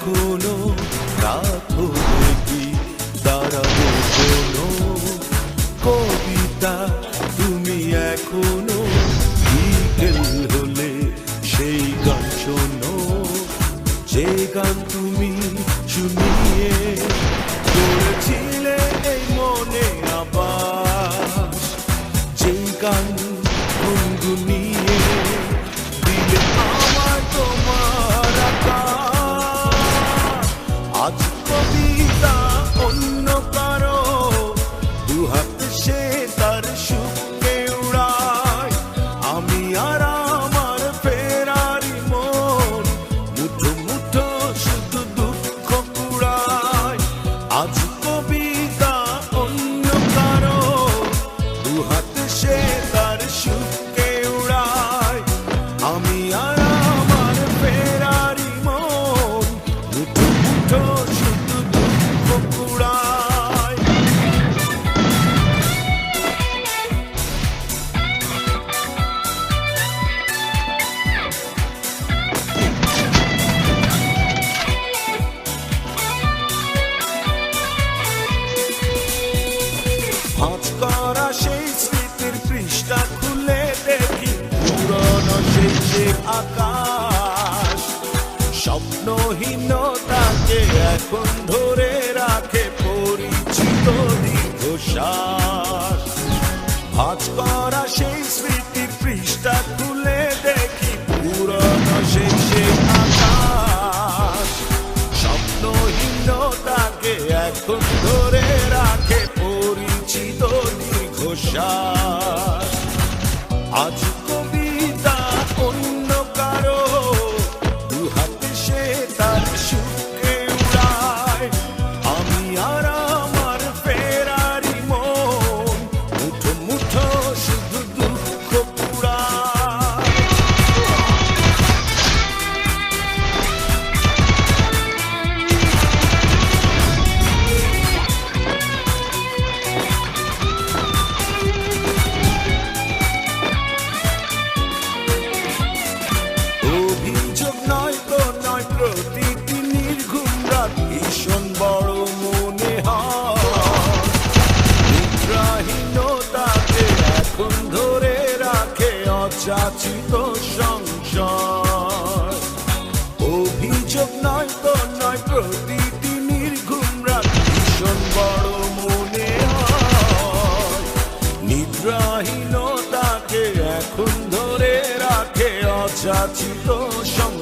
এখনো রাখো দেখি দাঁড়াবো কোনো কবিতা তুমি এখনো বিকেল হলে সেই গান শোনো যে গান তুমি শুনিয়ে করেছিলে এই মনে আবার যে গান গুনগুনিয়ে দিলে আমার তোমার আকাশ। আজ কবিতা অন্য কারো দুহাত সে তার সুখকে উড়ায়, আমি আর আমার ফেরারি মন মুঠো মুঠো শুধু দুঃখ কুড়ায়। আজ কবিতা অন্য কারো দুহাত সে তার সুখকে উড়ায়, আমি আর আমার ফেরারি মন মুঠো মুঠো শুধু দুঃখ কুড়ায়। ভাঁজ করা সেই স্মৃতির পৃষ্ঠা খুলে দেখি পুরনো সেই যে আকাশ, স্বপ্নহীনতাকে এখন ধরে রাখে পরিচিত দীর্ঘশ্বাস। ভাঁজ করা সেই স্মৃতির পৃষ্ঠা খুলে দেখি পুরনো সেই যে আকাশ, স্বপ্নহীনতাকে এখন ধরে রাখে পরিচিত দীর্ঘশ্বাস। আজ কবিতা অন্য কারো দুহাতে সে তার সুখকে উড়ায়, আমি আর আমার ফেরারি মন মুঠো মুঠো শুধু দুঃখ কুড়ায়। অভিযোগ নয় তো নয়, প্রতিটি নির্ঘুম রাত ভীষণ বড় মনে হয়, নিদ্রাহীনতাকে এখন ধরে রাখে অযাচিত সংশয়। অভিযোগ নয় তো নয়, প্রতিটি নির্ঘুম রাত ভীষণ বড় মনে হয়, নিদ্রাহীনতাকে এখন ধরে রাখে অযাচিত সংশয়।